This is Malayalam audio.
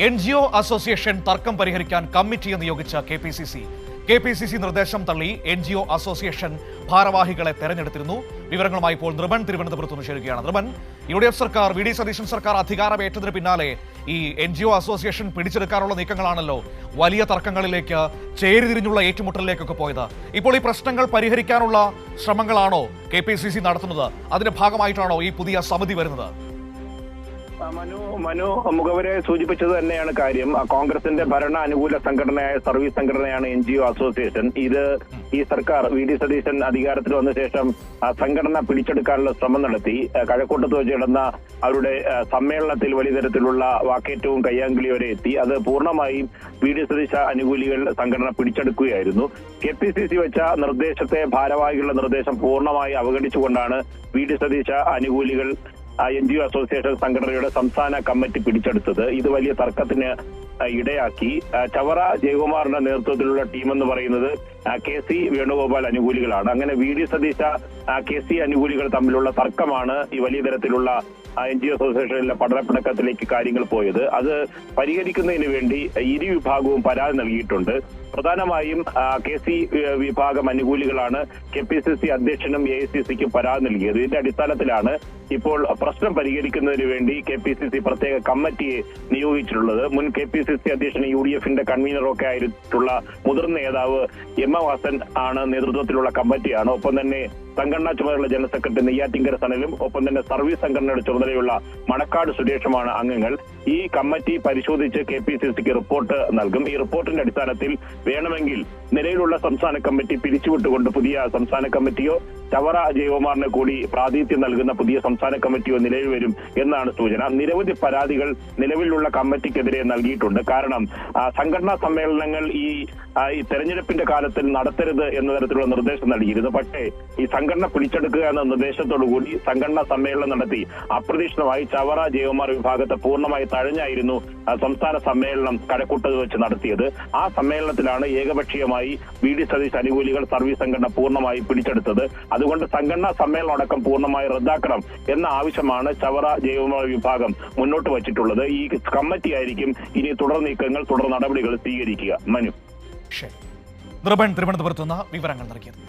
NGO അസോസിയേഷൻ തർക്കം പരിഹരിക്കാൻ കമ്മിറ്റിയെ നിയോഗിച്ച KPCC നിർദ്ദേശം തള്ളി NGO അസോസിയേഷൻ ഭാരവാഹികളെ തെരഞ്ഞെടുത്തിരുന്നു. വിവരങ്ങളുമായി ഇപ്പോൾ നൃപൻ തിരുവനന്തപുരത്ത് നിന്ന് ചേരുകയാണ്. നൃപൻ, UDF സർക്കാർ, VD സതീശൻ സർക്കാർ അധികാരമേറ്റതിന് പിന്നാലെ ഈ NGO അസോസിയേഷൻ പിടിച്ചെടുക്കാനുള്ള നീക്കങ്ങളാണല്ലോ വലിയ തർക്കങ്ങളിലേക്ക്, ചേരിതിരിഞ്ഞുള്ള ഏറ്റുമുട്ടലിലേക്കൊക്കെ പോയത്. ഇപ്പോൾ ഈ പ്രശ്നങ്ങൾ പരിഹരിക്കാനുള്ള ശ്രമങ്ങളാണോ KPCC നടത്തുന്നത്? അതിന്റെ ഭാഗമായിട്ടാണോ ഈ പുതിയ സമിതി വരുന്നത്? മനു മുഖവരെ സൂചിപ്പിച്ചത് തന്നെയാണ് കാര്യം. കോൺഗ്രസിന്റെ ഭരണ അനുകൂല സംഘടനയായ സർവീസ് സംഘടനയാണ് NGO അസോസിയേഷൻ. ഈ സർക്കാർ VD സതീശൻ അധികാരത്തിൽ വന്ന ശേഷം സംഘടന പിടിച്ചെടുക്കാനുള്ള ശ്രമം നടത്തി. കഴക്കൂട്ടത്ത് വെച്ച് നടന്ന അവരുടെ സമ്മേളനത്തിൽ വലിയ തരത്തിലുള്ള വാക്കേറ്റവും കയ്യാങ്കളിയും വരെ എത്തി. അത് പൂർണ്ണമായും VD സതീശ അനുകൂലികൾ സംഘടന പിടിച്ചെടുക്കുകയായിരുന്നു. KPCC വെച്ച നിർദ്ദേശത്തെ, ഭാരവാഹികളുടെ നിർദ്ദേശം പൂർണ്ണമായി അവഗണിച്ചുകൊണ്ടാണ് VD സതീശ അനുകൂലികൾ NGO അസോസിയേഷൻ സംഘടനയുടെ സംസ്ഥാന കമ്മിറ്റി പിടിച്ചെടുത്തത്. ഇത് വലിയ തർക്കത്തിന് ഇടയാക്കി. ചവറ ജയകുമാറിന്റെ നേതൃത്വത്തിലുള്ള ടീം എന്ന് പറയുന്നത് KC വേണുഗോപാൽ അനുകൂലികളാണ്. അങ്ങനെ VD സതീശ KC അനുകൂലികൾ തമ്മിലുള്ള തർക്കമാണ് ഈ വലിയ തരത്തിലുള്ള NGO അസോസിയേഷനിലെ പടലപ്പിണക്കത്തിലേക്ക് കാര്യങ്ങൾ പോയത്. അത് പരിഹരിക്കുന്നതിന് വേണ്ടി ഇരു വിഭാഗവും പരാതി നൽകിയിട്ടുണ്ട്. പ്രധാനമായും KC വിഭാഗം അനുകൂലികളാണ് KPCC അധ്യക്ഷനും AICCക്കും പരാതി നൽകിയത്. ഇതിന്റെ അടിസ്ഥാനത്തിലാണ് ഇപ്പോൾ പ്രശ്നം പരിഹരിക്കുന്നതിന് വേണ്ടി KPCC പ്രത്യേക കമ്മിറ്റിയെ നിയോഗിച്ചിട്ടുള്ളത്. മുൻ KPCC അധ്യക്ഷൻ UDFന്റെ കൺവീനറൊക്കെ ആയിട്ടുള്ള മുതിർന്ന നേതാവ് M. വാസൻ ആണ് നേതൃത്വത്തിലുള്ള കമ്മിറ്റിയാണ്. ഒപ്പം തന്നെ സംഘടനാ ചുമതലയുള്ള ജനറൽ സെക്രട്ടറി നെയ്യാറ്റിങ്കര സനലും, ഒപ്പം തന്നെ സർവീസ് സംഘടനയുടെ ചുമതലയുള്ള മണക്കാട് സുരേഷുമാണ് അംഗങ്ങൾ. ഈ കമ്മിറ്റി പരിശോധിച്ച് KPCCക്ക് റിപ്പോർട്ട് നൽകും. ഈ റിപ്പോർട്ടിന്റെ അടിസ്ഥാനത്തിൽ വേണമെങ്കിൽ നിലവിലുള്ള സംസ്ഥാന കമ്മിറ്റി പിരിച്ചുവിട്ടുകൊണ്ട് പുതിയ സംസ്ഥാന കമ്മിറ്റിയോ ചവറ ജയകുമാറിന് കൂടി പ്രാതിനിധ്യം നൽകുന്ന പുതിയ സംസ്ഥാന കമ്മിറ്റിയോ നിലവിൽ വരും എന്നാണ് സൂചന. നിരവധി പരാതികൾ നിലവിലുള്ള കമ്മിറ്റിക്കെതിരെ നൽകിയിട്ടുണ്ട്. കാരണം സംഘടനാ സമ്മേളനങ്ങൾ ഈ തെരഞ്ഞെടുപ്പിന്റെ കാലത്തിൽ നടത്തരുത് എന്ന തരത്തിലുള്ള നിർദ്ദേശം നൽകിയിരുന്നു. പക്ഷേ ഈ സംഘടന പിടിച്ചെടുക്കുക എന്ന നിർദ്ദേശത്തോടുകൂടി സംഘടനാ സമ്മേളനം നടത്തി അപ്രതീക്ഷിതമായി ചവറ ജയകുമാർ വിഭാഗത്തെ പൂർണ്ണമായി തഴഞ്ഞായിരുന്നു സംസ്ഥാന സമ്മേളനം കഴക്കൂട്ടത്ത് വെച്ച് നടത്തിയത്. ആ സമ്മേളനത്തിലാണ് ഏകപക്ഷീയമായി VD സതീശ് അനുകൂലികൾ സർവീസ് സംഘടന പൂർണ്ണമായി പിടിച്ചെടുത്തത്. അതുകൊണ്ട് സംഘടനാ സമ്മേളനം അടക്കം പൂർണ്ണമായി റദ്ദാക്കണം എന്ന ആവശ്യമാണ് ചവറ ജയകുമാർ വിഭാഗം മുന്നോട്ട് വച്ചിട്ടുള്ളത്. ഈ കമ്മിറ്റി ആയിരിക്കും ഇനി തുടർ നീക്കങ്ങൾ, തുടർ നടപടികൾ സ്വീകരിക്കുക. മനു, നൃപൻ തിരുവനന്തപുരത്ത് നിന്ന് വിവരങ്ങൾ നൽകിയത്.